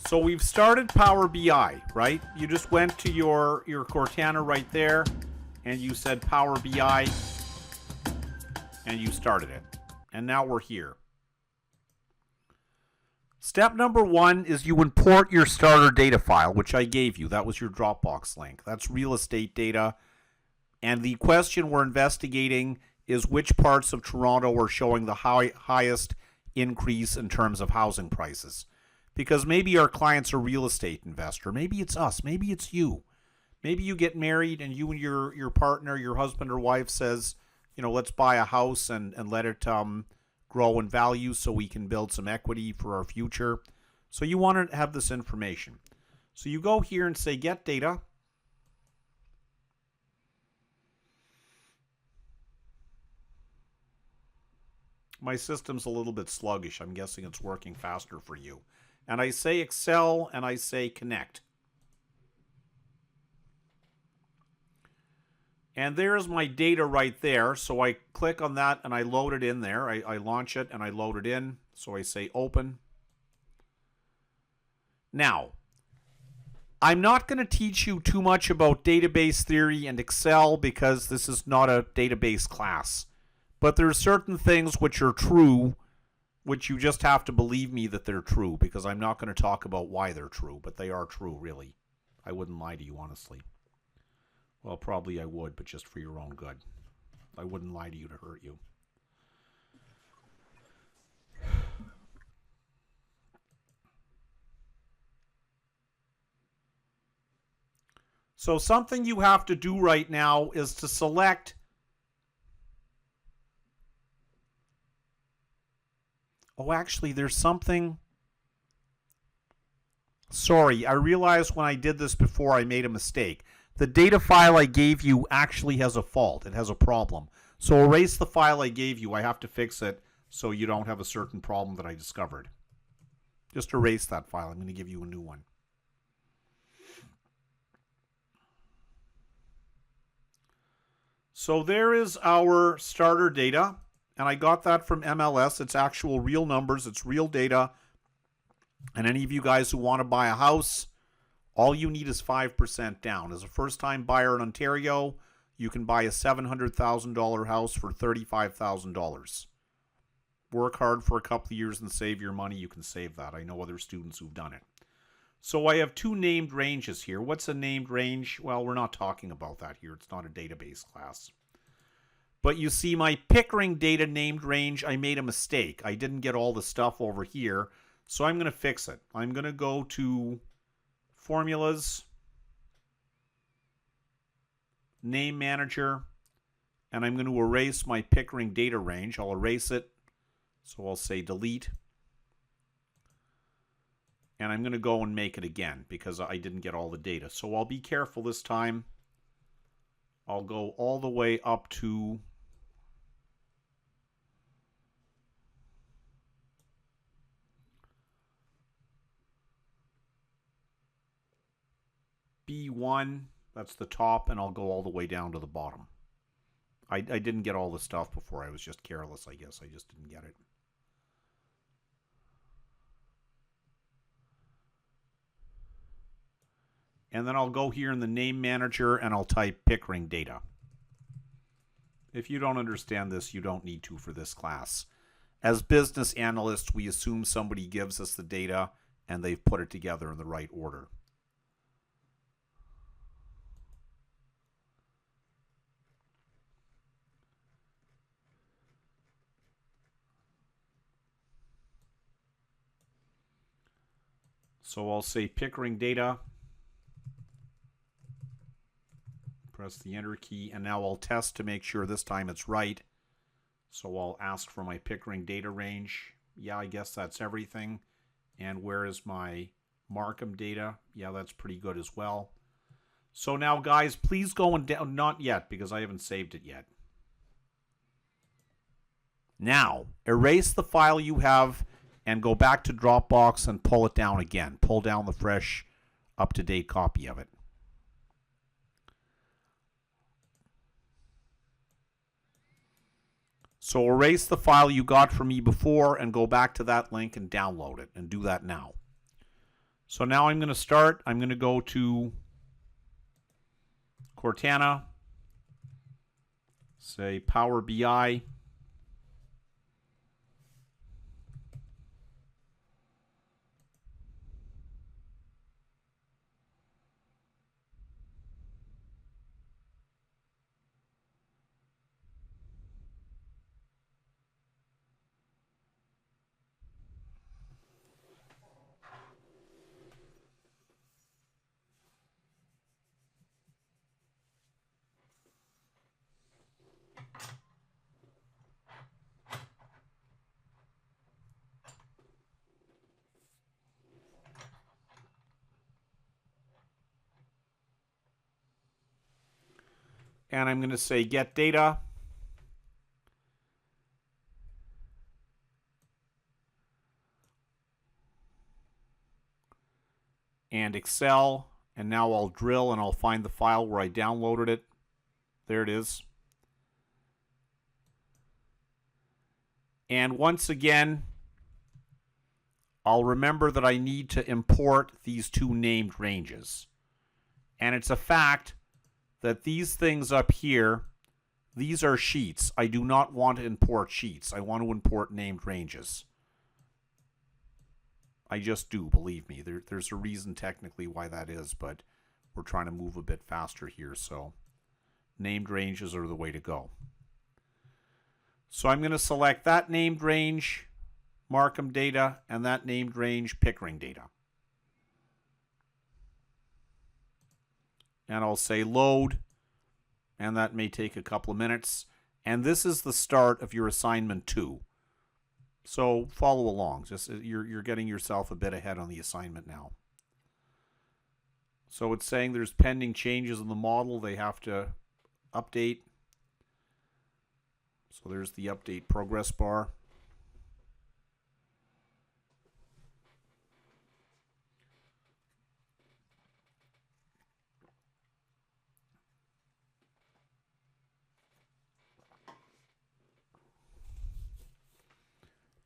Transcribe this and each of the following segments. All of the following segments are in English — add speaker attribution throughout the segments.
Speaker 1: So we've started Power BI, right? You just went to your Cortana right there, and you said Power BI, and you started it. And now we're here. Step number 1 is you import your starter data file, which I gave you. That was your Dropbox link. That's real estate data. And the question we're investigating is which parts of Toronto are showing the highest increase in terms of housing prices. Because maybe our client's a real estate investor. Maybe it's us. Maybe it's you. Maybe you get married and you and your partner, your husband or wife says, let's buy a house and let it grow in value so we can build some equity for our future. So you want to have this information. So you go here and say get data. My system's a little bit sluggish. I'm guessing it's working faster for you. And I say Excel and I say connect. And there's my data right there. So I click on that and I load it in there. I launch it and I load it in. So I say open. Now, I'm not going to teach you too much about database theory and Excel because this is not a database class. But there are certain things which are true, which you just have to believe me that they're true, because I'm not going to talk about why they're true, but they are true, really. I wouldn't lie to you, honestly. Well, probably I would, but just for your own good. I wouldn't lie to you to hurt you. So something you have to do right now is to select actually, there's something. Sorry, I realized when I did this before I made a mistake. The data file I gave you actually has a fault. It has a problem. So erase the file I gave you. I have to fix it so you don't have a certain problem that I discovered. Just erase that file. I'm going to give you a new one. So there is our starter data. And I got that from MLS. It's actual real numbers. It's real data. And any of you guys who want to buy a house, all you need is 5% down. As a first-time buyer in Ontario, you can buy a $700,000 house for $35,000. Work hard for a couple of years and save your money. You can save that. I know other students who've done it. So I have two named ranges here. What's a named range? Well, we're not talking about that here. It's not a database class. But you see my Pickering data named range, I made a mistake. I didn't get all the stuff over here, so I'm going to fix it. I'm going to go to Formulas, Name Manager, and I'm going to erase my Pickering data range. I'll erase it, so I'll say delete. And I'm going to go and make it again because I didn't get all the data. So I'll be careful this time. I'll go all the way up to B1, that's the top, and I'll go all the way down to the bottom. I didn't get all the stuff before. I was just careless, I guess. I just didn't get it. And then I'll go here in the name manager and I'll type Pickering data. If you don't understand this, you don't need to for this class. As business analysts, we assume somebody gives us the data and they've put it together in the right order. So I'll say Pickering data. Press the enter key, and now I'll test to make sure this time it's right. So I'll ask for my Pickering data range. Yeah, I guess that's everything. And where is my Markham data? Yeah, that's pretty good as well. So now, guys, please go and down. Not yet, because I haven't saved it yet. Now, erase the file you have and go back to Dropbox and pull it down again. Pull down the fresh, up-to-date copy of it. So erase the file you got from me before and go back to that link and download it, and do that now. So now I'm going to start. I'm going to go to Cortana, say Power BI. And I'm going to say get data. And Excel. And now I'll drill and I'll find the file where I downloaded it. There it is. And once again, I'll remember that I need to import these two named ranges. And it's a fact that these things up here, these are sheets. I do not want to import sheets. I want to import named ranges. I just do, believe me. There's a reason technically why that is, but we're trying to move a bit faster here, so named ranges are the way to go. So I'm going to select that named range, Markham data, and that named range, Pickering data. And I'll say load, and that may take a couple of minutes. And this is the start of your assignment 2. So follow along. Just you're getting yourself a bit ahead on the assignment now. So it's saying there's pending changes in the model they have to update. So there's the update progress bar.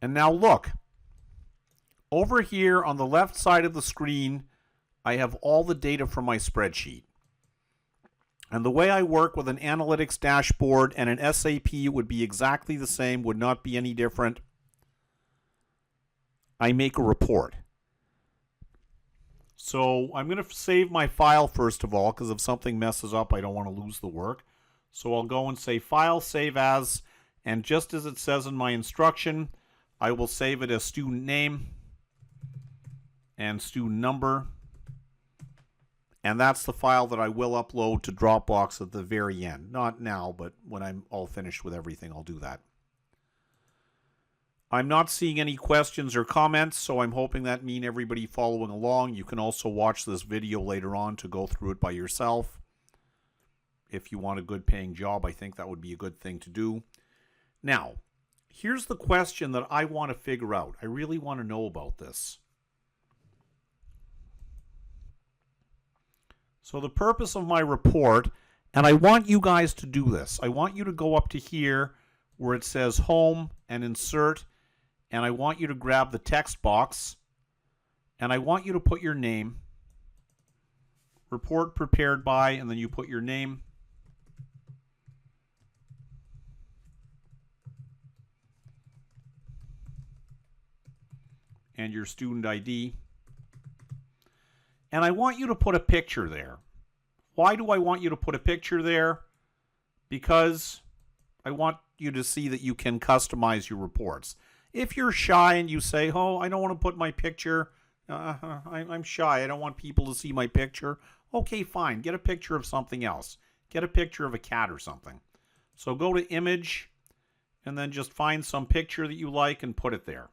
Speaker 1: And now look, over here on the left side of the screen, I have all the data from my spreadsheet. And the way I work with an analytics dashboard and an SAP would be exactly the same, would not be any different. I make a report. So I'm going to save my file first of all, because if something messes up, I don't want to lose the work. So I'll go and say File, Save As, and just as it says in my instruction, I will save it as student name and student number. And that's the file that I will upload to Dropbox at the very end. Not now, but when I'm all finished with everything, I'll do that. I'm not seeing any questions or comments, so I'm hoping that means everybody following along. You can also watch this video later on to go through it by yourself. If you want a good paying job, I think that would be a good thing to do. Now, here's the question that I want to figure out. I really want to know about this. So the purpose of my report, and I want you guys to do this. I want you to go up to here where it says Home and Insert, and I want you to grab the text box, and I want you to put your name, report prepared by, and then you put your name. And your student ID. And I want you to put a picture there. Why do I want you to put a picture there? Because I want you to see that you can customize your reports. If you're shy and you say, oh, I don't want to put my picture, I'm shy, I don't want people to see my picture. Okay, fine, get a picture of something else. Get a picture of a cat or something. So go to Image, and then just find some picture that you like and put it there.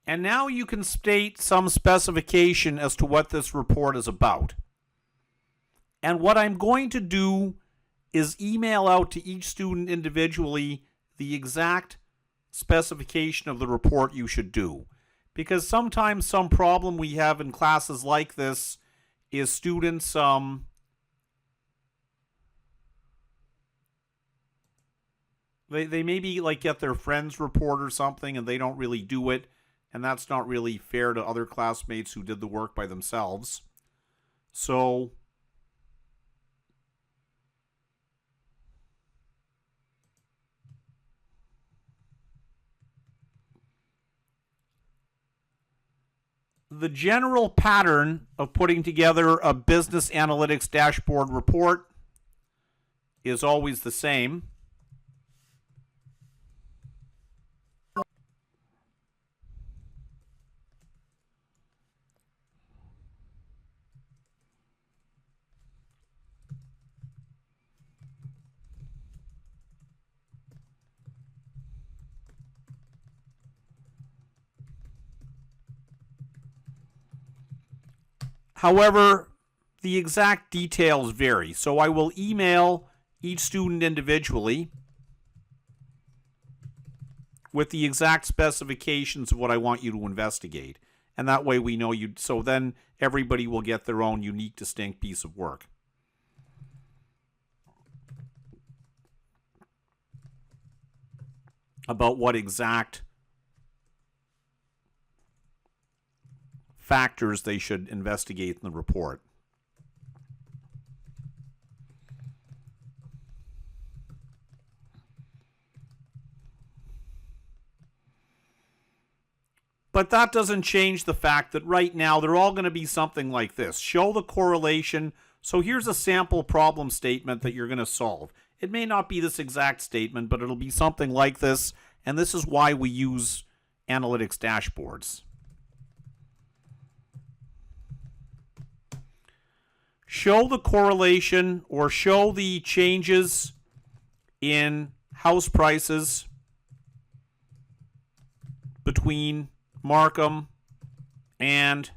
Speaker 1: And now you can state some specification as to what this report is about. And what I'm going to do is email out to each student individually the exact specification of the report you should do. Because sometimes some problem we have in classes like this is students they maybe like get their friend's report or something and they don't really do it, and that's not really fair to other classmates who did the work by themselves. So the general pattern of putting together a business analytics dashboard report is always the same. However, the exact details vary. So I will email each student individually with the exact specifications of what I want you to investigate. And that way we know you. So then everybody will get their own unique, distinct piece of work. About what exact factors they should investigate in the report. But that doesn't change the fact that right now they're all going to be something like this. Show the correlation. So here's a sample problem statement that you're going to solve. It may not be this exact statement, but it'll be something like this. And this is why we use analytics dashboards. Show the correlation or show the changes in house prices between Markham and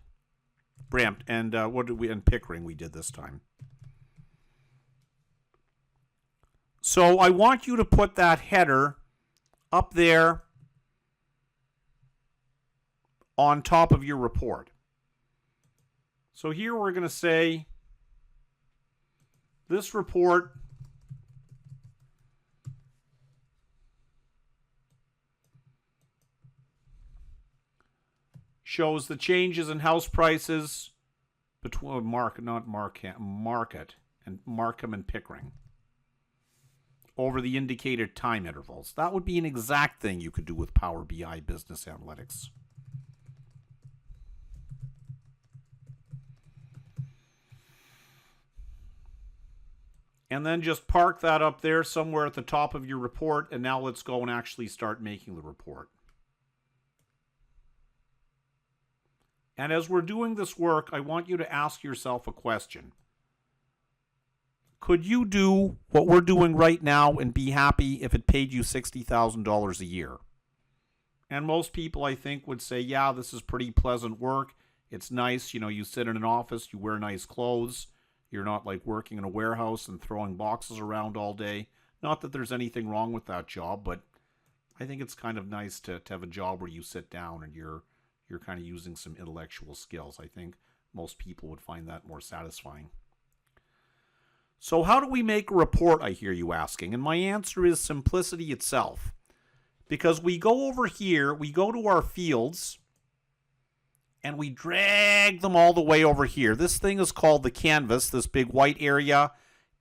Speaker 1: Brampton and Pickering we did this time. So I want you to put that header up there on top of your report. So here we're going to say this report shows the changes in house prices between market and Markham and Pickering over the indicated time intervals. That would be an exact thing you could do with Power BI Business Analytics. And then just park that up there somewhere at the top of your report, and now let's go and actually start making the report. And as we're doing this work, I want you to ask yourself a question. Could you do what we're doing right now and be happy if it paid you $60,000 a year? And most people, I think, would say, yeah, this is pretty pleasant work. It's nice. You know, you sit in an office, you wear nice clothes. You're not like working in a warehouse and throwing boxes around all day. Not that there's anything wrong with that job, but I think it's kind of nice to have a job where you sit down and you're kind of using some intellectual skills. I think most people would find that more satisfying. So how do we make a report, I hear you asking? And my answer is simplicity itself. Because we go over here, we go to our fields, and we drag them all the way over here. This thing is called the canvas, this big white area.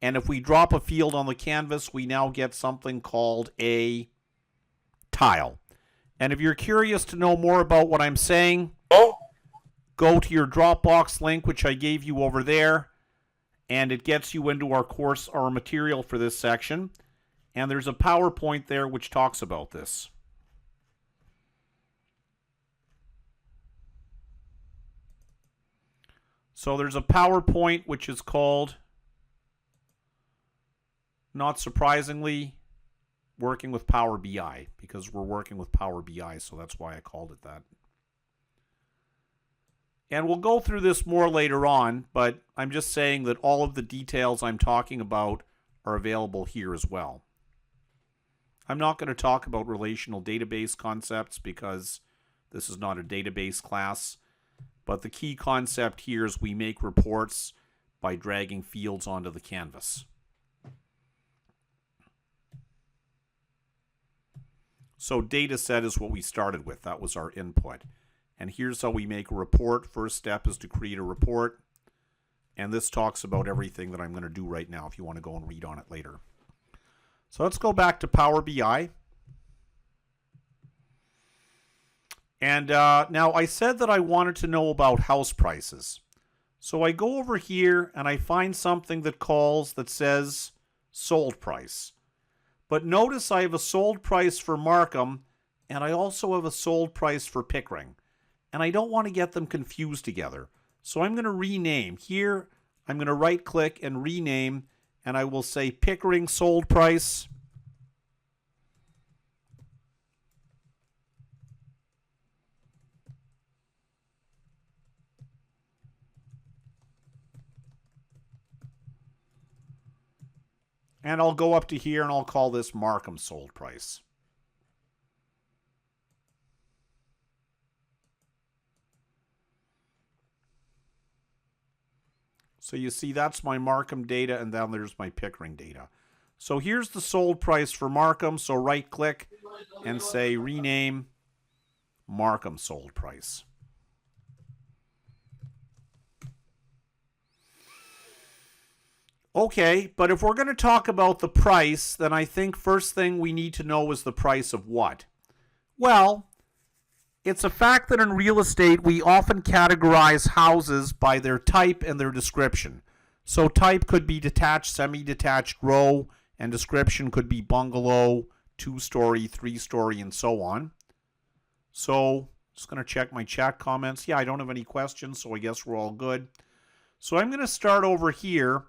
Speaker 1: And if we drop a field on the canvas, we now get something called a tile. And if you're curious to know more about what I'm saying, go to your Dropbox link, which I gave you over there, and it gets you into our course, our material for this section. And there's a PowerPoint there which talks about this. So there's a PowerPoint which is called, not surprisingly, Working with Power BI, because we're working with Power BI, so that's why I called it that. And we'll go through this more later on, but I'm just saying that all of the details I'm talking about are available here as well. I'm not going to talk about relational database concepts because this is not a database class, but the key concept here is we make reports by dragging fields onto the canvas. So dataset is what we started with. That was our input. And here's how we make a report. First step is to create a report. And this talks about everything that I'm going to do right now if you want to go and read on it later. So let's go back to Power BI. And now I said that I wanted to know about house prices. So I go over here and I find something that says sold price. But notice I have a sold price for Markham and I also have a sold price for Pickering. And I don't want to get them confused together. So I'm going to rename. Here, I'm going to right click and rename, and I will say Pickering sold price. And I'll go up to here and I'll call this Markham sold price. So you see that's my Markham data, and then there's my Pickering data. So here's the sold price for Markham. So right click and say rename Markham sold price. Okay, but if we're going to talk about the price, then I think first thing we need to know is the price of what? Well, it's a fact that in real estate, we often categorize houses by their type and their description. So type could be detached, semi-detached, row, and description could be bungalow, 2-story, 3-story, and so on. So just going to check my chat comments. Yeah, I don't have any questions, so I guess we're all good. So I'm going to start over here,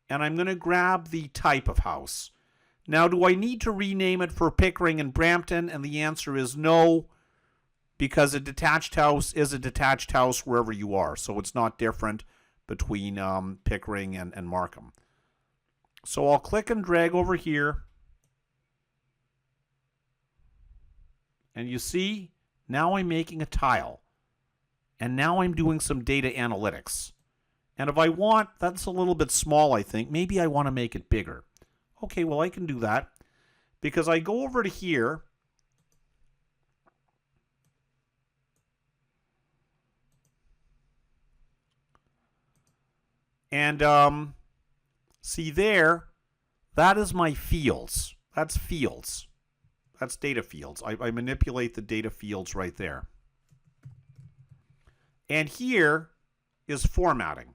Speaker 1: and I'm going to grab the type of house. Now, do I need to rename it for Pickering and Brampton? And the answer is no, because a detached house is a detached house wherever you are. So it's not different between Pickering and Markham. So I'll click and drag over here. And you see, now I'm making a tile. And now I'm doing some data analytics. And if I want, that's a little bit small, I think. Maybe I want to make it bigger. Okay, well, I can do that. Because I go over to here. And see there, that is my fields. That's fields. That's data fields. I manipulate the data fields right there. And here is formatting.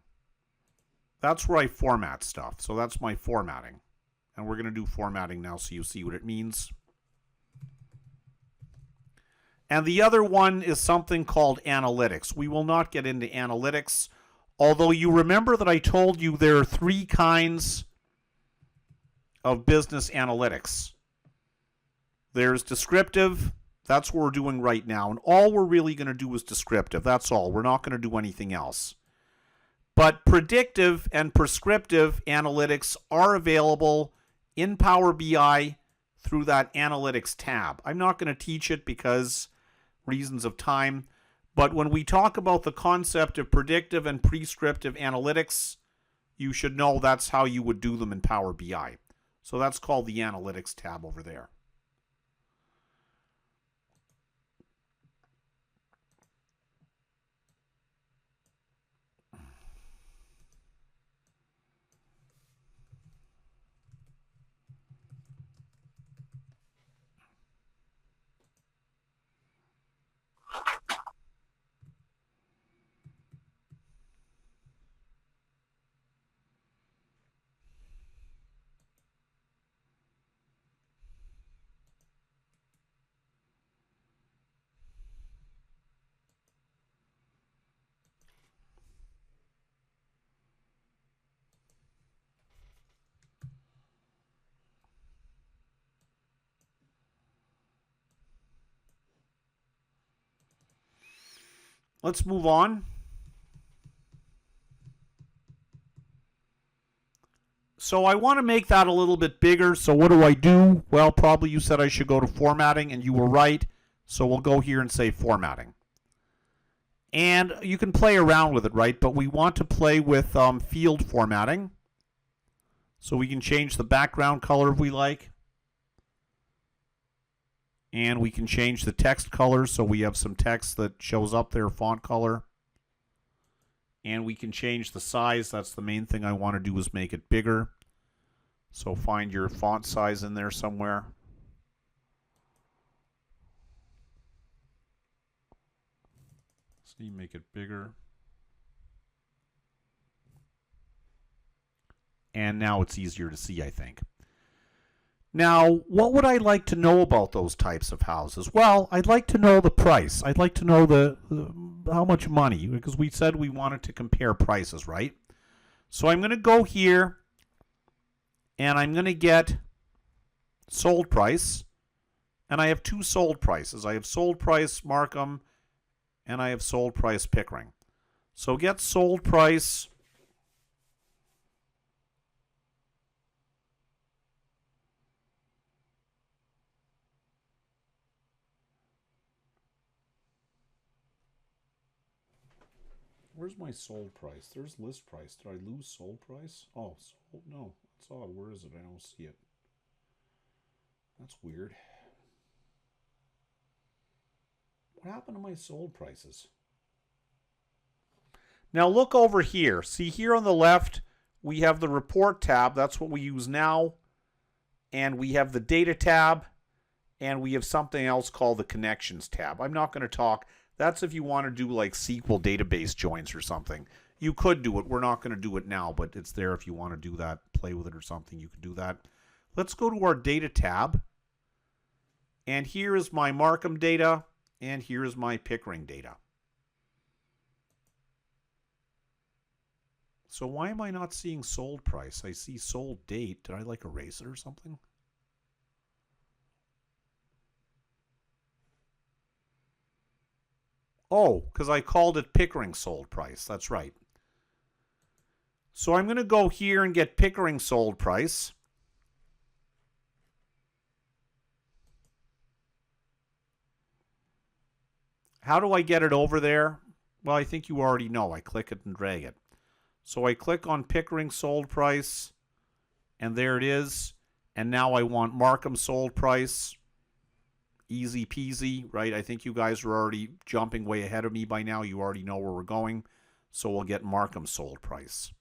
Speaker 1: That's where I format stuff. So that's my formatting. And we're going to do formatting now so you see what it means. And the other one is something called analytics. We will not get into analytics. Although you remember that I told you there are 3 kinds of business analytics. There's descriptive. That's what we're doing right now. And all we're really going to do is descriptive. That's all. We're not going to do anything else. But predictive and prescriptive analytics are available in Power BI through that analytics tab. I'm not going to teach it because reasons of time. But when we talk about the concept of predictive and prescriptive analytics, you should know that's how you would do them in Power BI. So that's called the analytics tab over there. Let's move on. So I want to make that a little bit bigger. So what do? Well, probably you said I should go to formatting, and you were right. So we'll go here and say formatting. And you can play around with it, right? But we want to play with field formatting. So we can change the background color if we like. And we can change the text color so we have some text that shows up there, font color. And we can change the size. That's the main thing I want to do, is make it bigger. So find your font size in there somewhere. So you make it bigger. And now it's easier to see, I think. Now, what would I like to know about those types of houses? Well, I'd like to know the price. I'd like to know how much money, because we said we wanted to compare prices, right? So I'm going to go here, and I'm going to get sold price, and I have two sold prices. I have sold price Markham, and I have sold price Pickering. So get sold price. Where's my sold price? There's list price. Did I lose sold price? Oh, sold? No. That's odd. Where is it? I don't see it. That's weird. What happened to my sold prices? Now look over here. See here on the left, we have the report tab. That's what we use now. And we have the data tab. And we have something else called the connections tab. I'm not going to talk. That's if you want to do like SQL database joins or something. You could do it. We're not going to do it now, but it's there if you want to do that, play with it or something. You can do that. Let's go to our data tab. And here is my Markham data. And here is my Pickering data. So why am I not seeing sold price? I see sold date. Did I like erase it or something? Oh, because I called it Pickering sold price. That's right. So I'm going to go here and get Pickering sold price. How do I get it over there? Well, I think you already know. I click it and drag it. So I click on Pickering sold price, and there it is. And now I want Markham sold price. Easy peasy, right? I think you guys are already jumping way ahead of me by now. You already know where we're going. So we'll get Markham sold price.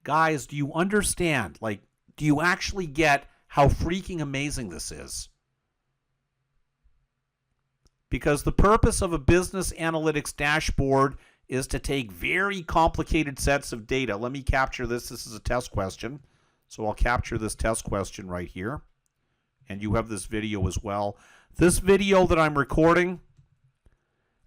Speaker 1: Guys, do you understand? Like, do you actually get how freaking amazing this is? Because the purpose of a business analytics dashboard is to take very complicated sets of data. Let me capture this. This is a test question. So I'll capture this test question right here. And you have this video as well. This video that I'm recording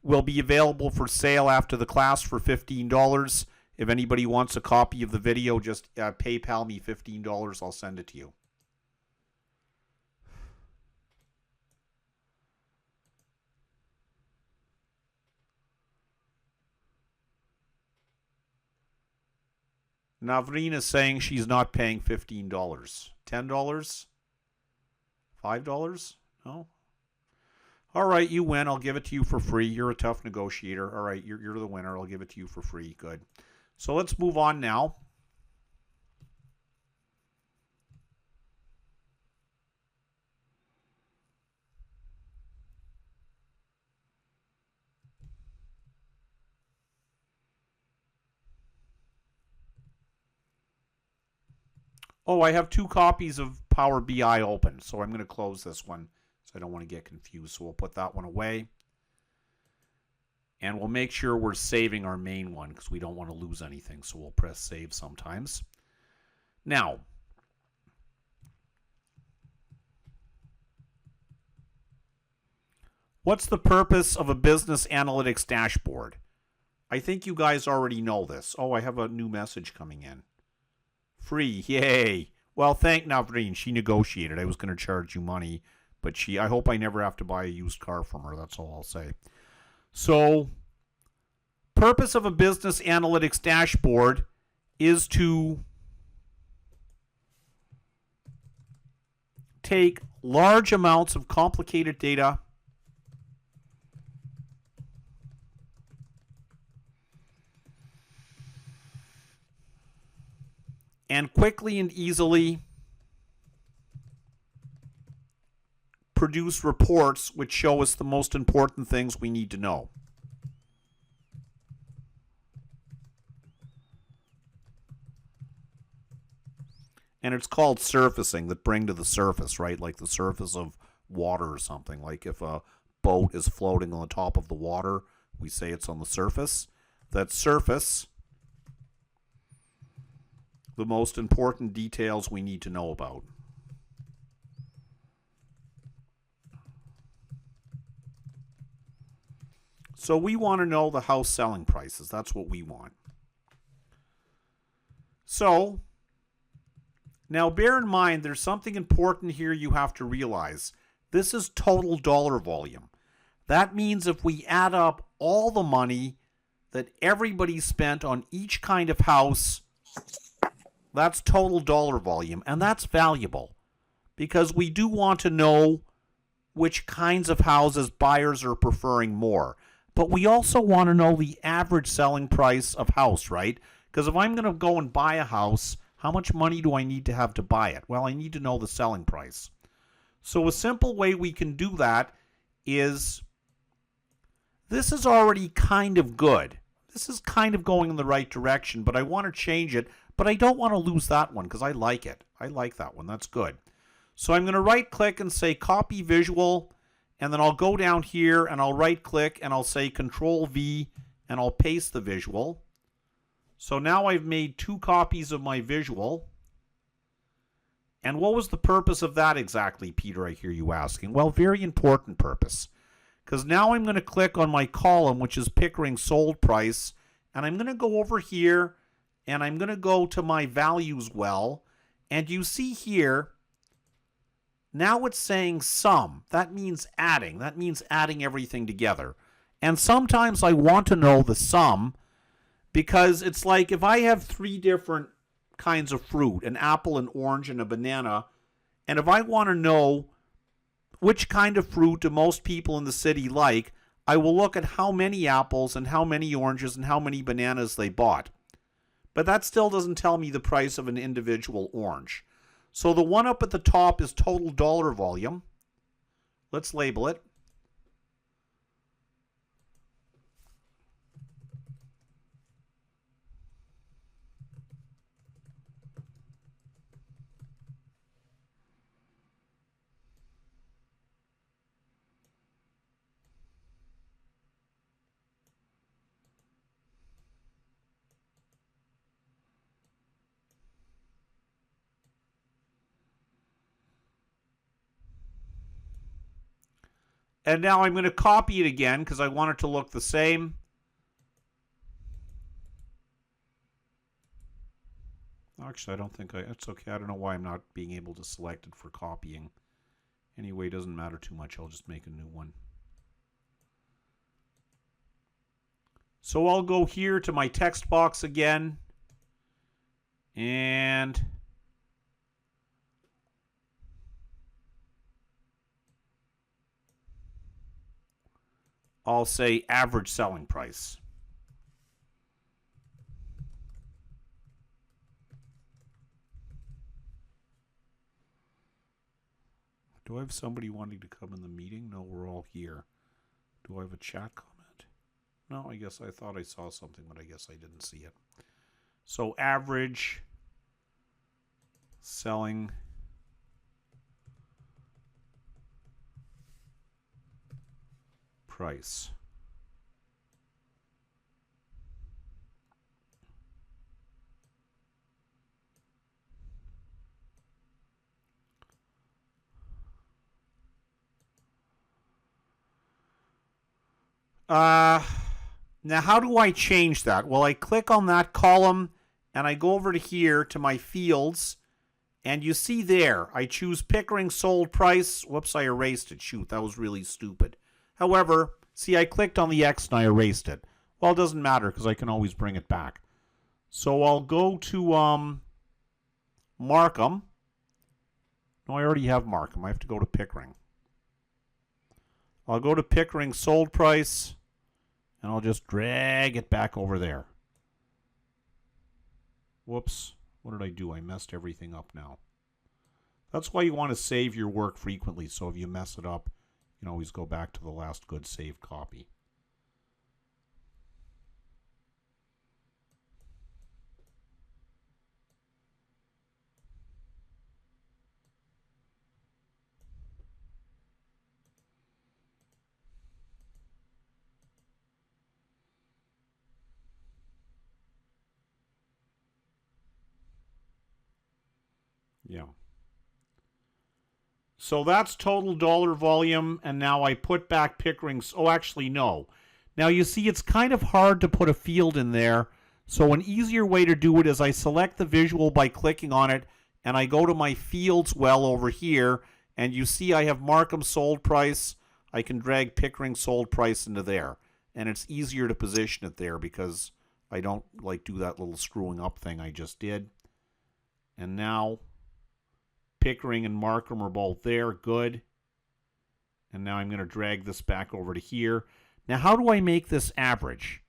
Speaker 1: will be available for sale after the class for $15. If anybody wants a copy of the video, just PayPal me $15. I'll send it to you. Navreen is saying she's not paying $15. $10? $5? No? All right, you win. I'll give it to you for free. You're a tough negotiator. All right, you're the winner. I'll give it to you for free. Good. So let's move on now. Oh, I have 2 copies of Power BI open, so I'm going to close this one, so I don't want to get confused. So we'll put that one away. And we'll make sure we're saving our main one because we don't want to lose anything, so we'll press save sometimes. Now, what's the purpose of a business analytics dashboard? I think you guys already know this. Oh, I have a new message coming in. Free, yay. Well, thank Navreen. She negotiated. I was going to charge you money, but I hope I never have to buy a used car from her. That's all I'll say. So, purpose of a business analytics dashboard is to take large amounts of complicated data and quickly and easily produce reports which show us the most important things we need to know. And it's called surfacing, that bring to the surface, right? Like the surface of water or something. Like if a boat is floating on the top of the water, we say it's on the surface. That surface the most important details we need to know about. So we want to know the house selling prices. That's what we want. So now, bear in mind, there's something important here you have to realize. This is total dollar volume. That means if we add up all the money that everybody spent on each kind of house, that's total dollar volume. And that's valuable because we do want to know which kinds of houses buyers are preferring more. But we also want to know the average selling price of house, right? Because if I'm going to go and buy a house, how much money do I need to have to buy it? Well, I need to know the selling price. So a simple way we can do that is, this is already kind of good. This is kind of going in the right direction, but I want to change it. But I don't want to lose that one because I like it. I like that one. That's good. So I'm going to right click and say copy visual. And then I'll go down here and I'll right click and I'll say Control V and I'll paste the visual. So now I've made 2 copies of my visual. And what was the purpose of that exactly, Peter, I hear you asking? Well, very important purpose. Because now I'm going to click on my column, which is Pickering sold price. And I'm going to go over here and I'm going to go to my values well. And you see here, now it's saying sum. That means adding. That means adding everything together. And sometimes I want to know the sum, because it's like if I have 3 different kinds of fruit, an apple, an orange, and a banana, and if I want to know which kind of fruit do most people in the city like, I will look at how many apples and how many oranges and how many bananas they bought. But that still doesn't tell me the price of an individual orange. So the one up at the top is total dollar volume. Let's label it. And now I'm going to copy it again because I want it to look the same. Actually, I don't think it's okay. I don't know why I'm not being able to select it for copying. Anyway, it doesn't matter too much. I'll just make a new one. So I'll go here to my text box again. And I'll say average selling price. Do I have somebody wanting to come in the meeting? No, we're all here. Do I have a chat comment? No, I guess I thought I saw something, but I guess I didn't see it. So average selling price. Now how do I change that? Well, I click on that column and I go over to here to my fields, and you see there, I choose Pickering sold price. Whoops, I erased it. Shoot, that was really stupid. However, see, I clicked on the X and I erased it. Well, it doesn't matter because I can always bring it back. So I'll go to Markham. No, I already have Markham. I have to go to Pickering. I'll go to Pickering sold price, and I'll just drag it back over there. Whoops. What did I do? I messed everything up now. That's why you want to save your work frequently, so if you mess it up, you can always go back to the last good saved copy. Yeah. So that's total dollar volume, and now I put back Pickering's. Oh, actually, no. Now you see it's kind of hard to put a field in there, so an easier way to do it is I select the visual by clicking on it, and I go to my fields well over here, and you see I have Markham sold price. I can drag Pickering sold price into there, and it's easier to position it there because I don't like do that little screwing up thing I just did. And now Pickering and Markham are both there. Good. And now I'm going to drag this back over to here. Now, how do I make this average?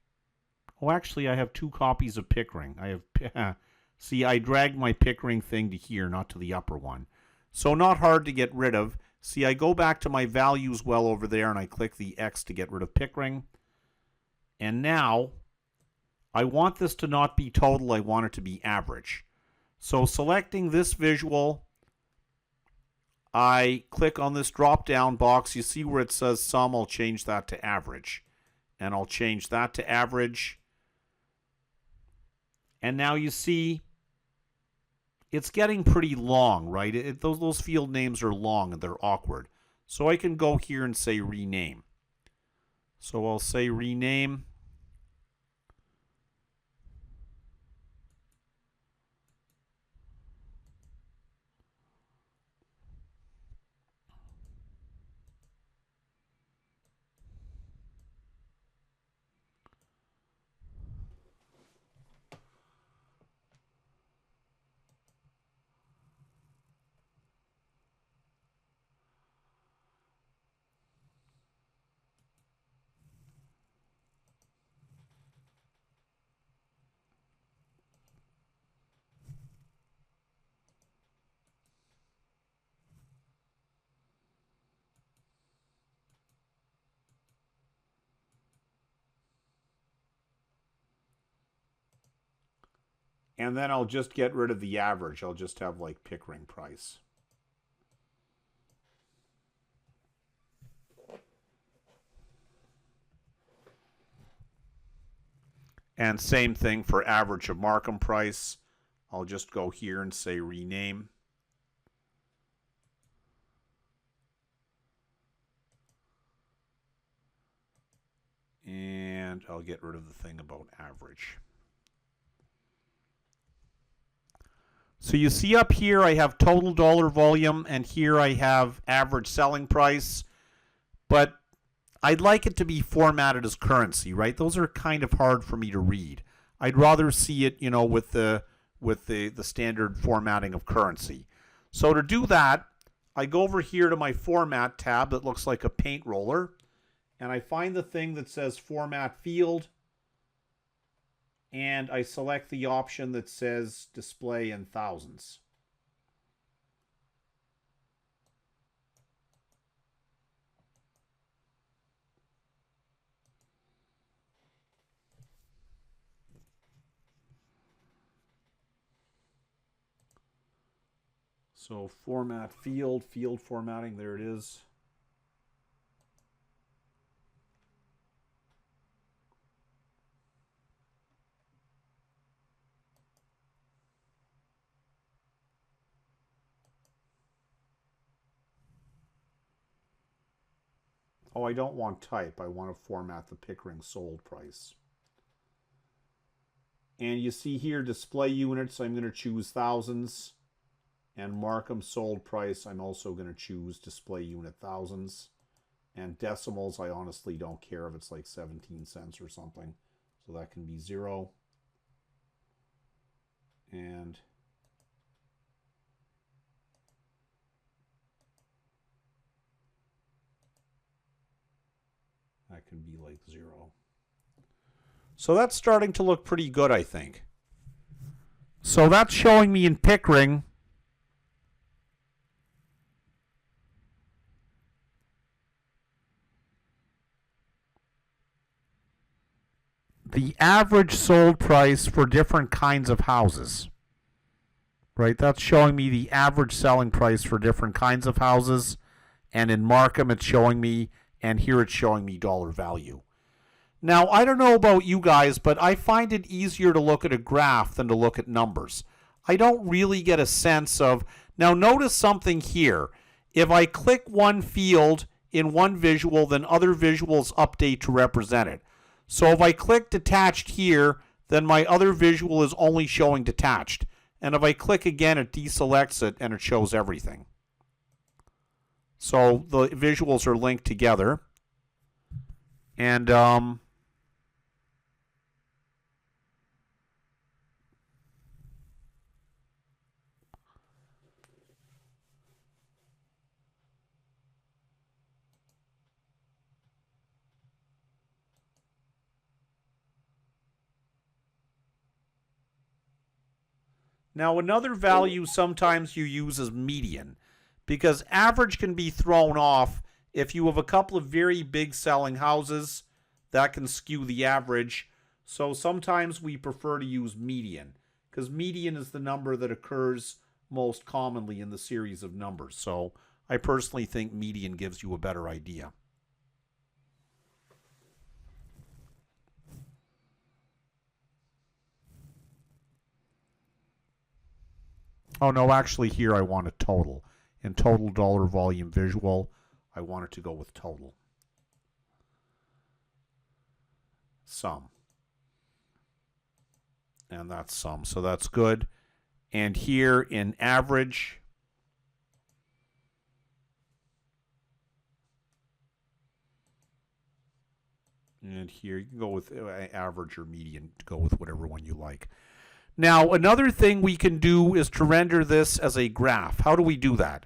Speaker 1: Oh, actually, I have 2 copies of Pickering. I have, see, I dragged my Pickering thing to here, not to the upper one. So not hard to get rid of. See, I go back to my values well over there, and I click the X to get rid of Pickering. And now, I want this to not be total. I want it to be average. So selecting this visual, I click on this drop-down box. You see where it says sum. I'll change that to average. And I'll change that to average. And now you see it's getting pretty long, right? Those field names are long and they're awkward. So I can go here and say rename. So I'll say rename. And then I'll just get rid of the average. I'll just have like Pickering price. And same thing for average of Markham price. I'll just go here and say rename. And I'll get rid of the thing about average. So you see up here I have total dollar volume, and here I have average selling price. But I'd like it to be formatted as currency, right? Those are kind of hard for me to read. I'd rather see it, with the standard formatting of currency. So to do that, I go over here to my format tab that looks like a paint roller, and I find the thing that says format field, and I select the option that says display in thousands. So format field formatting, there it is. Oh, I don't want type. I want to format the Pickering sold price. And you see here display units, I'm going to choose thousands. And Markham sold price, I'm also going to choose display unit thousands. And decimals, I honestly don't care if it's like 17 cents or something. So that can be 0. And That can be like 0. So that's starting to look pretty good, I think. So that's showing me in Pickering the average sold price for different kinds of houses. Right? That's showing me the average selling price for different kinds of houses. And in Markham, it's showing me, and here it's showing me dollar value. Now, I don't know about you guys, but I find it easier to look at a graph than to look at numbers. I don't really get a sense of... Now, notice something here. If I click one field in one visual, then other visuals update to represent it. So if I click detached here, then my other visual is only showing detached. And if I click again, it deselects it and it shows everything. So the visuals are linked together. And now another value sometimes you use is median, because average can be thrown off if you have a couple of very big selling houses. That can skew the average. So sometimes we prefer to use median, because median is the number that occurs most commonly in the series of numbers. So I personally think median gives you a better idea. Oh, no, actually here I want a total. In total dollar volume visual, I want it to go with total. Sum. And that's sum, so that's good. And here in average, and here you can go with average or median, go with whatever one you like. Now, another thing we can do is to render this as a graph. How do we do that?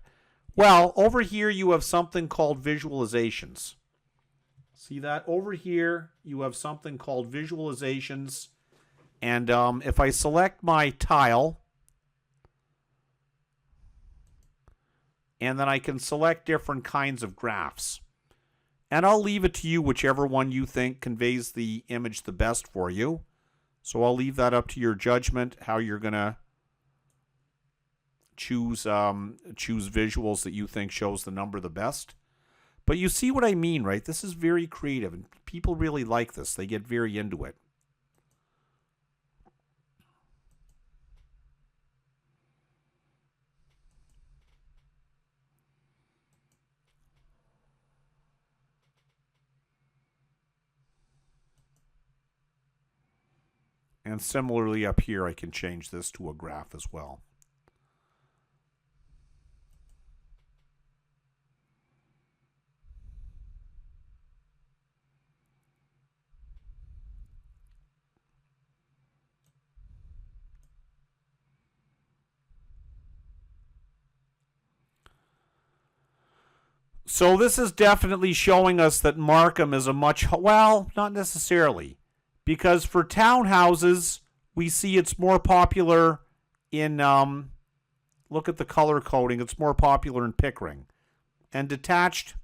Speaker 1: Well, over here you have something called visualizations. See that? Over here you have something called visualizations. And if I select my tile, and then I can select different kinds of graphs. And I'll leave it to you, whichever one you think conveys the image the best for you. So I'll leave that up to your judgment, how you're going to choose visuals that you think shows the number the best. But you see what I mean, right? This is very creative, and people really like this. They get very into it. And similarly up here, I can change this to a graph as well. So this is definitely showing us that Markham is a much, well, not necessarily. Because for townhouses, we see it's more popular in, look at the color coding, it's more popular in Pickering. And detached,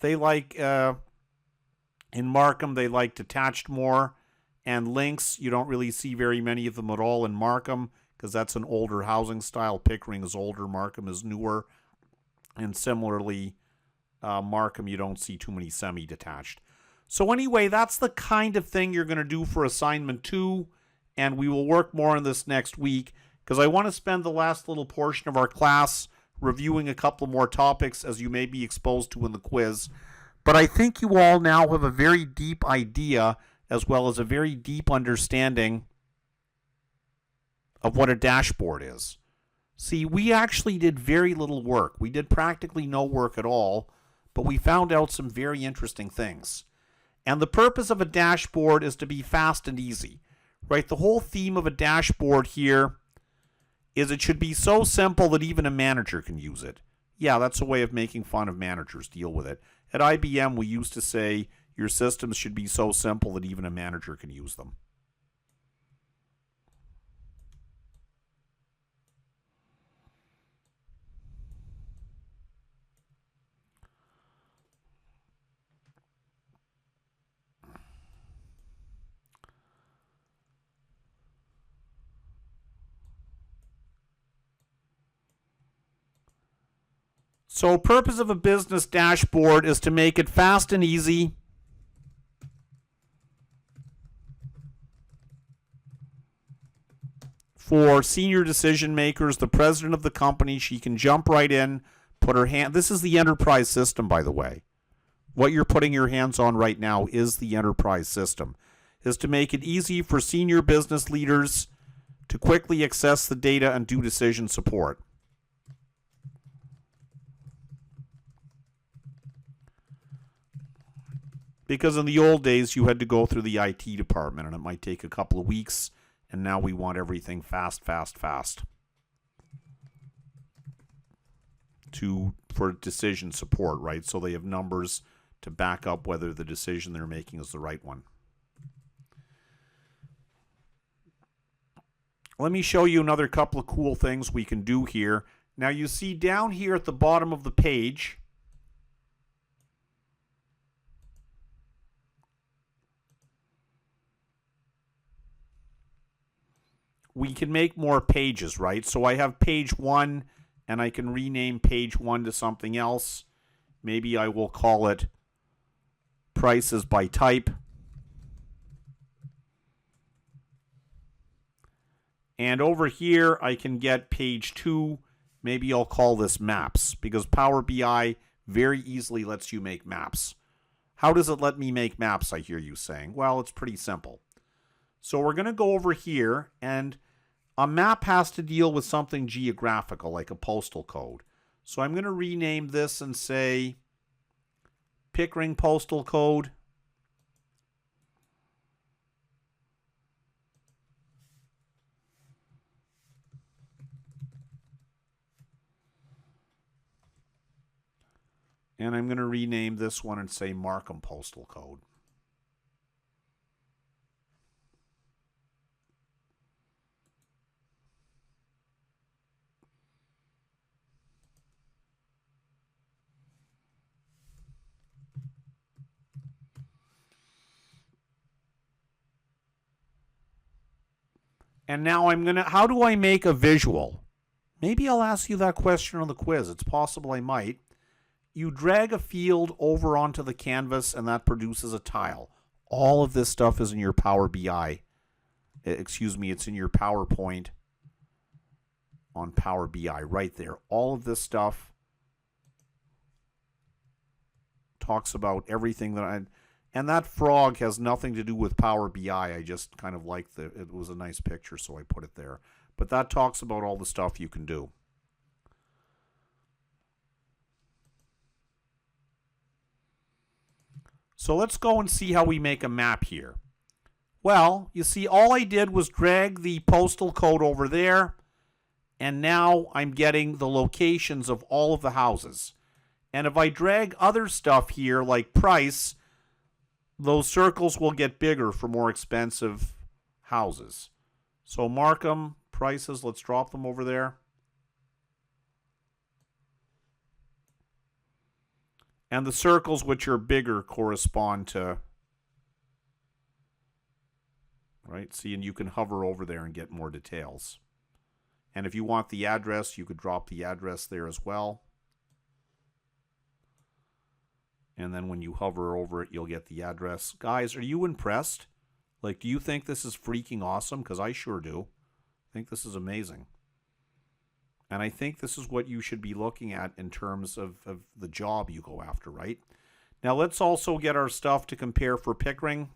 Speaker 1: they like, in Markham, they like detached more. And links, you don't really see very many of them at all in Markham, because that's an older housing style. Pickering is older, Markham is newer. And similarly, Markham, you don't see too many semi-detached. So anyway, that's the kind of thing you're going to do for assignment 2, and we will work more on this next week, because I want to spend the last little portion of our class reviewing a couple more topics as you may be exposed to in the quiz. But I think you all now have a very deep idea, as well as a very deep understanding of what a dashboard is. See, we actually did very little work. We did practically no work at all, but we found out some very interesting things. And the purpose of a dashboard is to be fast and easy, right? The whole theme of a dashboard here is it should be so simple that even a manager can use it. Yeah, that's a way of making fun of managers. Deal with it. At IBM, we used to say your systems should be so simple that even a manager can use them. So, purpose of a business dashboard is to make it fast and easy for senior decision makers, the president of the company. She can jump right in, put her hand. This is the enterprise system, by the way. What you're putting your hands on right now is the enterprise system. Is to make it easy for senior business leaders to quickly access the data and do decision support. Because in the old days, you had to go through the IT department, and it might take a couple of weeks, and now we want everything fast, fast, fast for decision support, right? So they have numbers to back up whether the decision they're making is the right one. Let me show you another couple of cool things we can do here. Now you see down here at the bottom of the page, we can make more pages, right? So I have page 1, and I can rename page 1 to something else. Maybe I will call it prices by type. And over here, I can get page 2. Maybe I'll call this maps, because Power BI very easily lets you make maps. How does it let me make maps, I hear you saying? Well, it's pretty simple. So we're going to go over here, and a map has to deal with something geographical, like a postal code. So I'm going to rename this and say Pickering postal code. And I'm going to rename this one and say Markham postal code. And now I'm going to, how do I make a visual? Maybe I'll ask you that question on the quiz. It's possible I might. You drag a field over onto the canvas, and that produces a tile. All of this stuff is in your Power BI. Excuse me, it's in your PowerPoint on Power BI right there. All of this stuff talks about everything that and that frog has nothing to do with Power BI. I just kind of liked it was a nice picture, so I put it there. But that talks about all the stuff you can do. So let's go and see how we make a map here. Well, you see, all I did was drag the postal code over there, and now I'm getting the locations of all of the houses. And if I drag other stuff here, like price, those circles will get bigger for more expensive houses. So Markham prices, let's drop them over there. And the circles which are bigger correspond to, right? See, and you can hover over there and get more details. And if you want the address, you could drop the address there as well. And then when you hover over it, you'll get the address. Guys, are you impressed? Like, do you think this is freaking awesome? Because I sure do. I think this is amazing. And I think this is what you should be looking at in terms of the job you go after, right? Now, let's also get our stuff to compare for Pickering.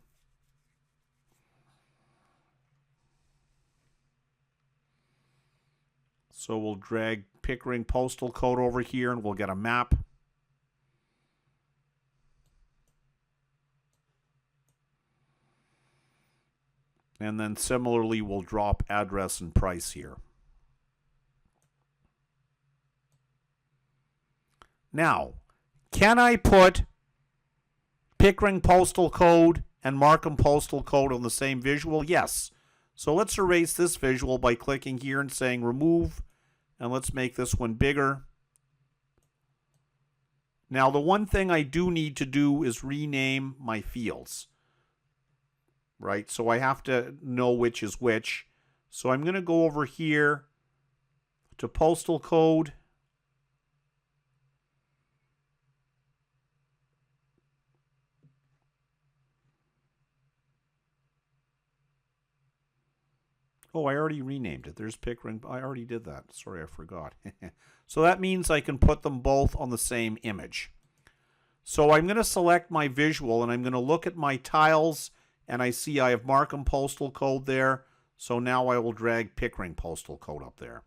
Speaker 1: So we'll drag Pickering postal code over here, and we'll get a map. And then similarly, we'll drop address and price here. Now, can I put Pickering postal code and Markham postal code on the same visual? Yes. So let's erase this visual by clicking here and saying remove, and let's make this one bigger. Now, the one thing I do need to do is rename my fields, right? So I have to know which is which. So I'm going to go over here to postal code. Oh, I already renamed it. There's Pickering. I already did that. Sorry, I forgot. So that means I can put them both on the same image. So I'm going to select my visual, and I'm going to look at my tiles, and I see I have Markham postal code there. So now I will drag Pickering postal code up there.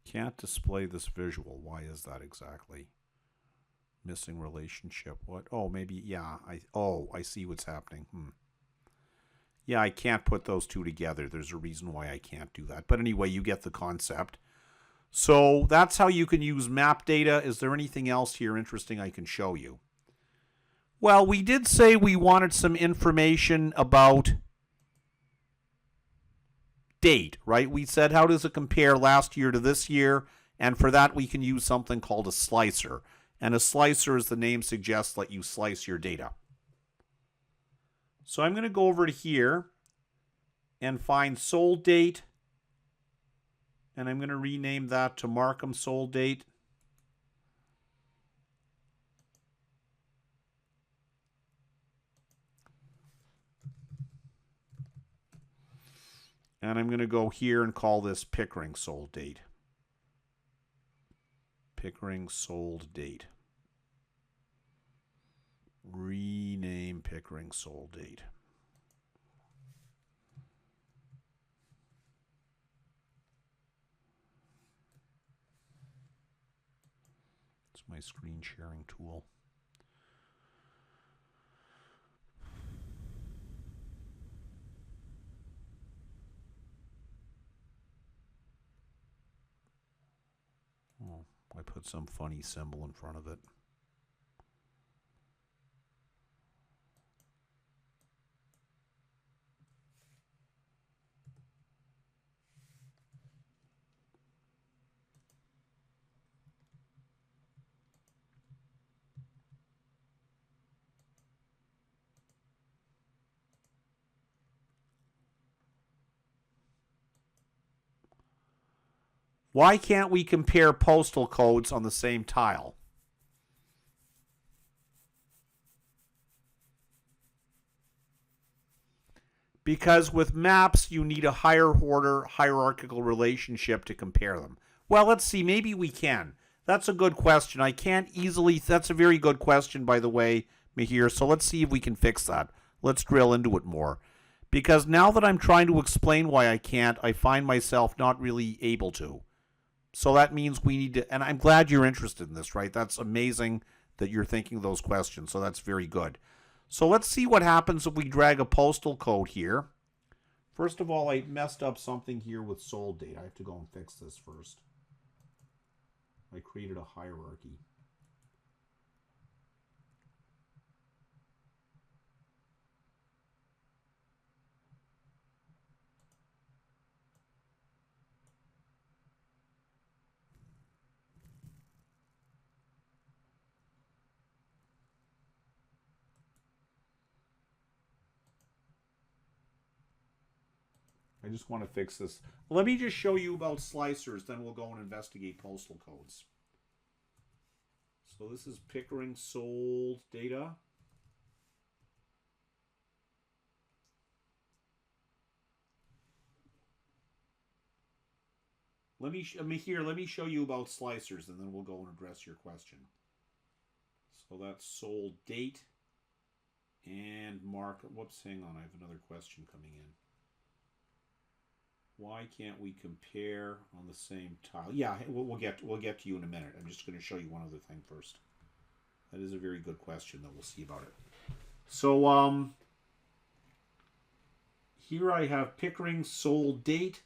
Speaker 1: Can't display this visual. Why is that exactly? Missing relationship. What? Oh, maybe, yeah. I see what's happening. Yeah, I can't put those two together. There's a reason why I can't do that. But anyway, you get the concept. So that's how you can use map data. Is there anything else here interesting I can show you? Well, we did say we wanted some information about date, right? We said, how does it compare last year to this year? And for that, we can use something called a slicer. And a slicer, as the name suggests, let you slice your data. So I'm going to go over to here and find sold date. And I'm going to rename that to Markham sold date. And I'm going to go here and call this Pickering sold date. Pickering sold date. Rename Pickering sold date. It's my screen sharing tool. Oh, I put some funny symbol in front of it. Why can't we compare postal codes on the same tile? Because with maps, you need a higher order hierarchical relationship to compare them. Well, let's see. Maybe we can. That's a good question. I can't easily. That's a very good question, by the way, Mihir. So let's see if we can fix that. Let's drill into it more. Because now that I'm trying to explain why I can't, I find myself not really able to. So that means we need to, and I'm glad you're interested in this, right? That's amazing that you're thinking those questions. So that's very good. So let's see what happens if we drag a postal code here. First of all, I messed up something here with sold date. I have to go and fix this first. I created a hierarchy. I just want to fix this. Let me just show you about slicers, then we'll go and investigate postal codes. So this is Pickering sold data. Let me show you about slicers, and then we'll go and address your question. So that's sold date and mark. Whoops, hang on. I have another question coming in. Why can't we compare on the same tile? Yeah, we'll get to you in a minute. I'm just going to show you one other thing first. That is a very good question, though. We'll see about it. So here I have Pickering sold date,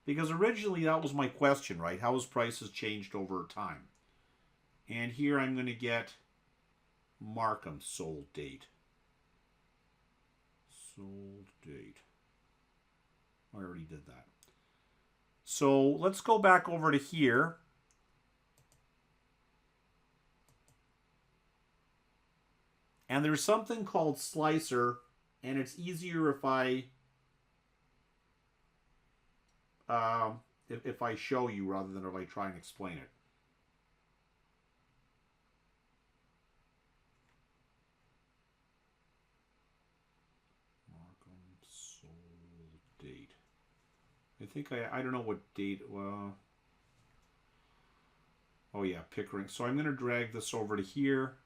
Speaker 1: because originally that was my question, right? How has prices changed over time? And here I'm going to get Markham sold date. Sold date. I already did that. So let's go back over to here. And there's something called slicer, and it's easier if I show you rather than if I try and explain it. Markham sold date. I think I don't know what date. Well, oh yeah, Pickering. So I'm going to drag this over to here.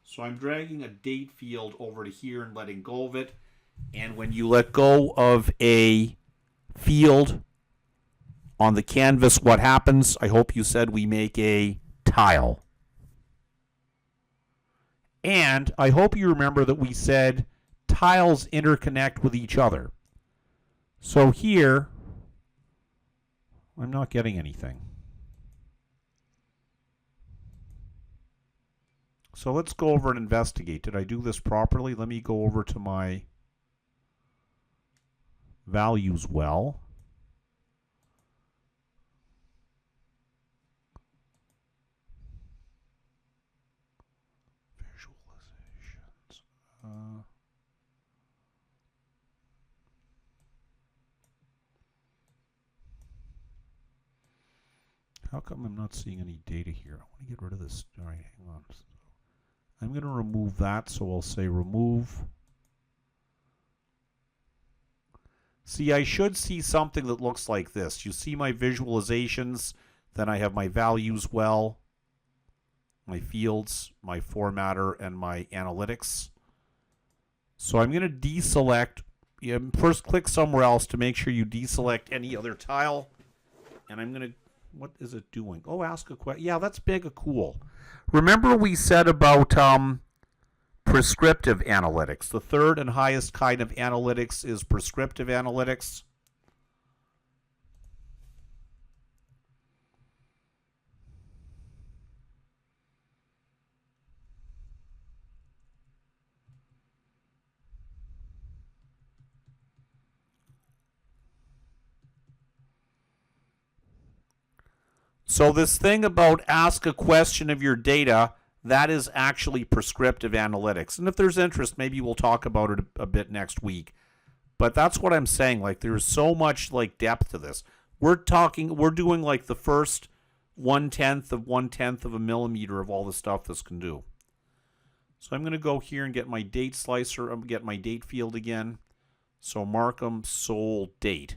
Speaker 1: So I'm dragging a date field over to here and letting go of it. And when you let go of a field on the canvas, what happens? I hope you said we make a tile. And I hope you remember that we said tiles interconnect with each other. So here, I'm not getting anything. So let's go over and investigate. Did I do this properly? Let me go over to my values well. Visualizations. How come I'm not seeing any data here? I want to get rid of this. All right, hang on. I'm going to remove that, so I'll say remove. See, I should see something that looks like this. You see my visualizations, then I have my values well, my fields, my formatter, and my analytics. So I'm going to deselect. First, click somewhere else to make sure you deselect any other tile. And I'm going to, what is it doing? Oh, ask a question. Yeah, that's mega cool. Remember we said about prescriptive analytics. The third and highest kind of analytics is prescriptive analytics. So this thing about ask a question of your data, that is actually prescriptive analytics. And if there's interest, maybe we'll talk about it a bit next week. But that's what I'm saying. Like, there's so much like depth to this. We're doing like the first 1/10 of a millimeter of all the stuff this can do. So I'm going to go here and get my date slicer, get my date field again. So Markham sold date.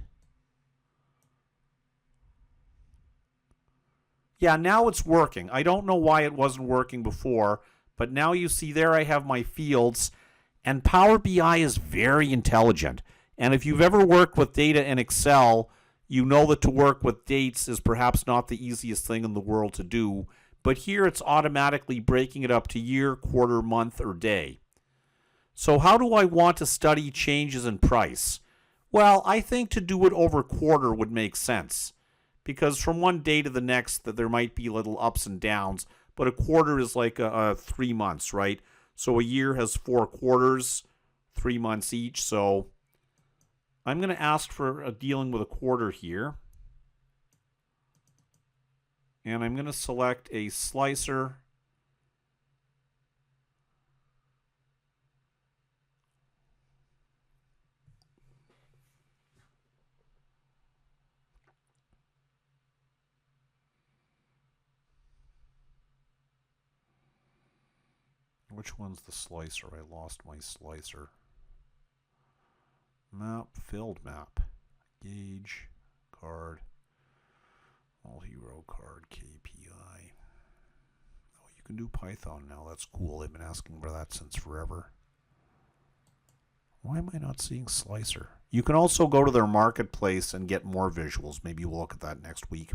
Speaker 1: Yeah, now it's working. I don't know why it wasn't working before, but now you see there I have my fields, and Power BI is very intelligent. And if you've ever worked with data in Excel, you know that to work with dates is perhaps not the easiest thing in the world to do, but here it's automatically breaking it up to year, quarter, month, or day. So how do I want to study changes in price? Well, I think to do it over quarter would make sense, because from one day to the next that there might be little ups and downs, but a quarter is like 3 months, right? So a year has 4 quarters, 3 months each. So I'm going to ask for dealing with a quarter here. And I'm going to select a slicer. Which one's the slicer? I lost my slicer. Map, filled map. Gauge, card, all hero card, KPI. Oh, you can do Python now. That's cool. They've been asking for that since forever. Why am I not seeing Slicer? You can also go to their marketplace and get more visuals. Maybe we'll look at that next week.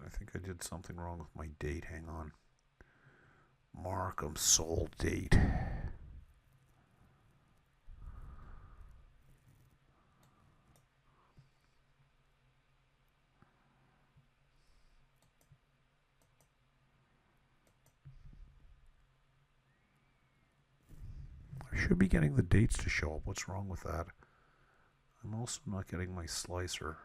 Speaker 1: I think I did something wrong with my date. Hang on. Markham sold date. I should be getting the dates to show up. What's wrong with that? I'm also not getting my slicer.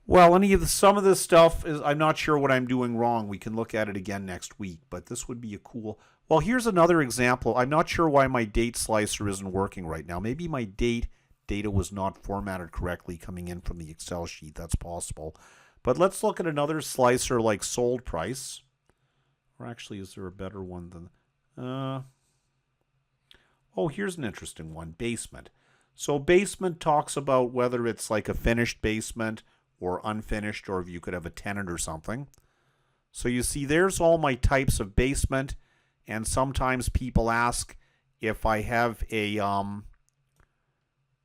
Speaker 1: Well, some of this stuff is, I'm not sure what I'm doing wrong. We can look at it again next week, but this would be a cool. Well, here's another example. I'm not sure why my date slicer isn't working right now. Maybe my date data was not formatted correctly coming in from the Excel sheet. That's possible. But let's look at another slicer like sold price. Or actually, is there a better one than... oh, here's an interesting one, basement. So basement talks about whether it's like a finished basement or unfinished, or if you could have a tenant or something. So you see there's all my types of basement, and sometimes people ask if I have a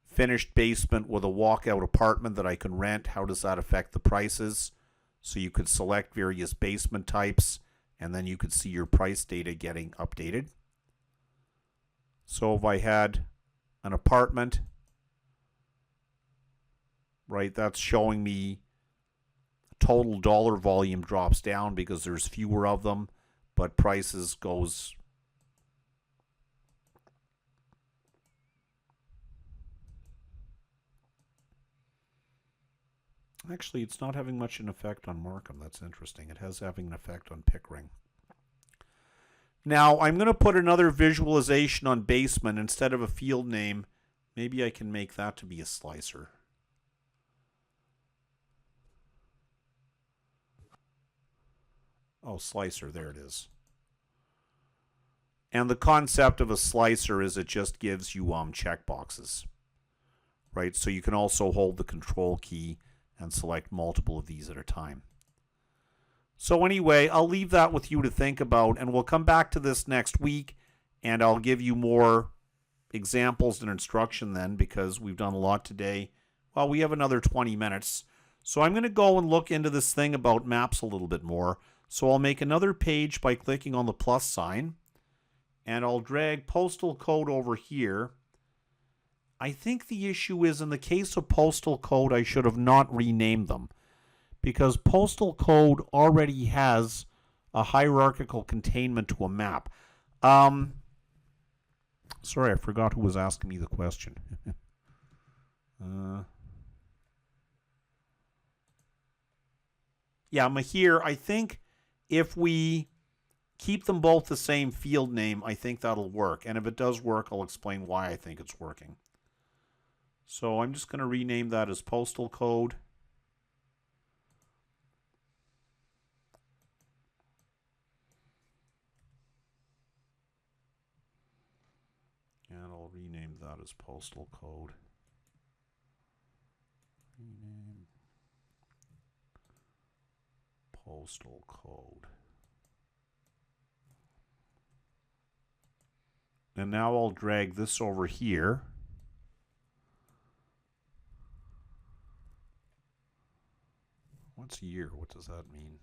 Speaker 1: finished basement with a walkout apartment that I can rent, how does that affect the prices? So you could select various basement types, and then you could see your price data getting updated. So if I had an apartment, right, that's showing me total dollar volume drops down because there's fewer of them, but prices goes... Actually, it's not having much an effect on Markham. That's interesting. It has having an effect on Pickering. Now, I'm going to put another visualization on basement instead of a field name. Maybe I can make that to be a slicer. Oh, slicer, there it is. And the concept of a slicer is it just gives you checkboxes, right? So you can also hold the control key and select multiple of these at a time. So anyway, I'll leave that with you to think about, and we'll come back to this next week, and I'll give you more examples and instruction then, because we've done a lot today. Well, we have another 20 minutes. So I'm going to go and look into this thing about maps a little bit more. So I'll make another page by clicking on the plus sign, and I'll drag postal code over here. I think the issue is in the case of postal code, I should have not renamed them, because postal code already has a hierarchical containment to a map. Sorry, I forgot who was asking me the question. Yeah, Mahir, I think if we keep them both the same field name, I think that'll work. And if it does work, I'll explain why I think it's working. So I'm just going to rename that as postal code. And I'll rename that as postal code. Rename postal code. And now I'll drag this over here. What's year? What does that mean?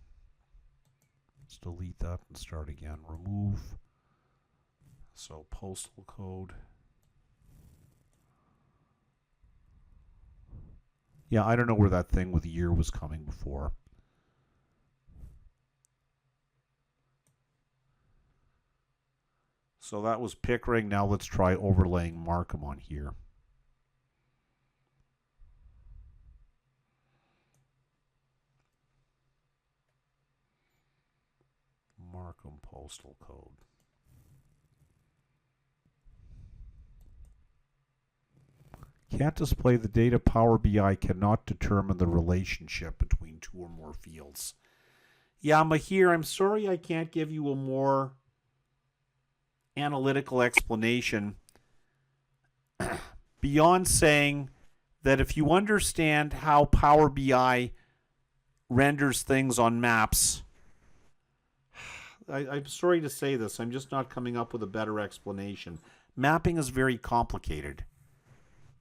Speaker 1: Let's delete that and start again. Remove. So postal code. Yeah, I don't know where that thing with year was coming before. So that was Pickering. Now let's try overlaying Markham on here. Markham postal code. Can't display the data. Power BI cannot determine the relationship between two or more fields. Yeah, Mahir, I'm sorry I can't give you a more analytical explanation beyond saying that if you understand how Power BI renders things on maps, I'm sorry to say this, I'm just not coming up with a better explanation. Mapping is very complicated.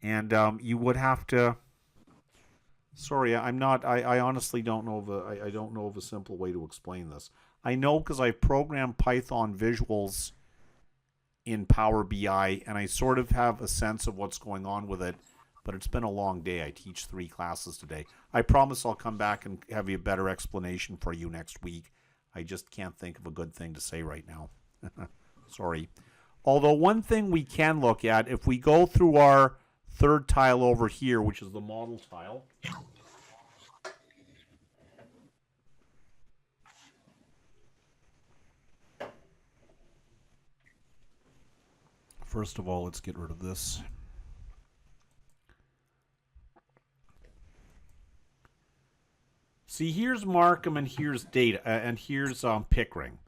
Speaker 1: And you would have to. Sorry, I'm not. I honestly don't know I don't know of a simple way to explain this. I know because I've programmed Python visuals in Power BI, and I sort of have a sense of what's going on with it. But it's been a long day. I teach 3 classes today. I promise I'll come back and have a better explanation for you next week. I just can't think of a good thing to say right now. Sorry. Although one thing we can look at, if we go through our third tile over here, which is the model tile. First of all, let's get rid of this. See, here's Markham and here's data, and here's Pickering.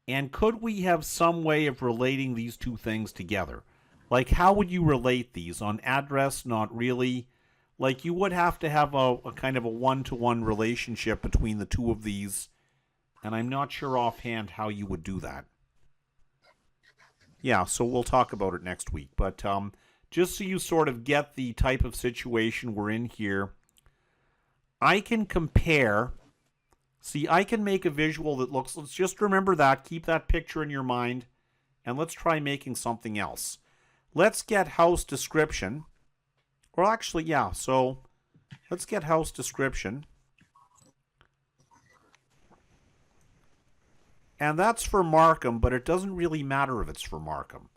Speaker 1: And could we have some way of relating these two things together? Like, how would you relate these? On address, not really. Like, you would have to have a kind of a one-to-one relationship between the two of these. And I'm not sure offhand how you would do that. Yeah, so we'll talk about it next week. But just so you sort of get the type of situation we're in here, I can compare. See, I can make a visual that looks, let's just remember that, keep that picture in your mind, and let's try making something else. Let's get house description. Well, actually, yeah, so let's get house description. And that's for Markham, but it doesn't really matter if it's for Markham,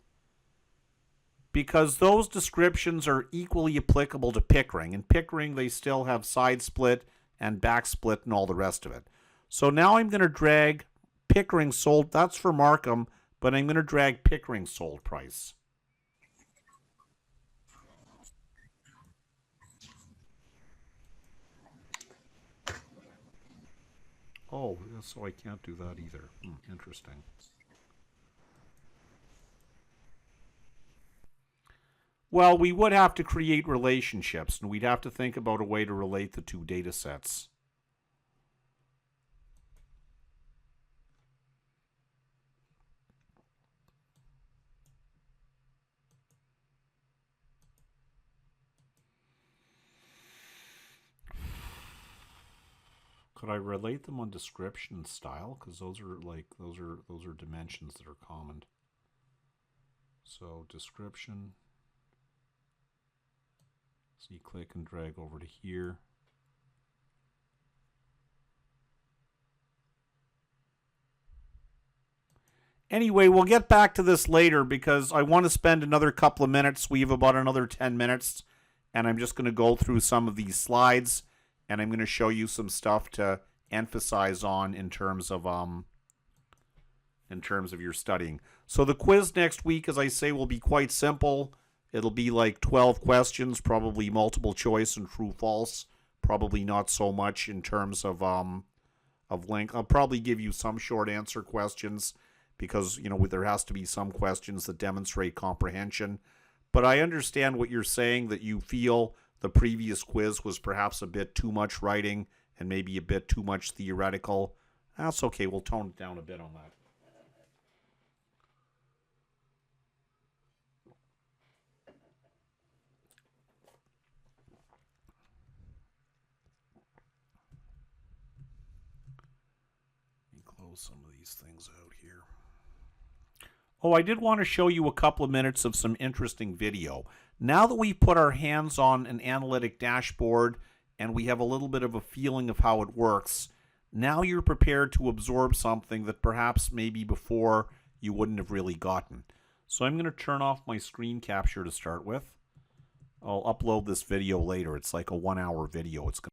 Speaker 1: because those descriptions are equally applicable to Pickering. In Pickering, they still have side split and back split and all the rest of it. So now I'm going to drag Pickering sold. That's for Markham, but I'm going to drag Pickering sold price. Oh, so I can't do that either. Interesting. Well, we would have to create relationships, and we'd have to think about a way to relate the two data sets. Could I relate them on description and style? Because those are like those are dimensions that are common. So description. So you click and drag over to here. Anyway, we'll get back to this later because I want to spend another couple of minutes. We have about another 10 minutes, and I'm just going to go through some of these slides, and I'm going to show you some stuff to emphasize on in terms of your studying. So the quiz next week, as I say, will be quite simple. It'll be like 12 questions, probably multiple choice and true false. Probably not so much in terms of length. I'll probably give you some short answer questions because, you know, there has to be some questions that demonstrate comprehension. But I understand what you're saying, that you feel the previous quiz was perhaps a bit too much writing and maybe a bit too much theoretical. That's okay. We'll tone it down a bit on that. Let me close some of these things out here. Oh, I did want to show you a couple of minutes of some interesting video. Now that we've put our hands on an analytic dashboard and we have a little bit of a feeling of how it works, now you're prepared to absorb something that perhaps maybe before you wouldn't have really gotten. So I'm going to turn off my screen capture to start with. I'll upload this video later. It's like a 1-hour video. It's going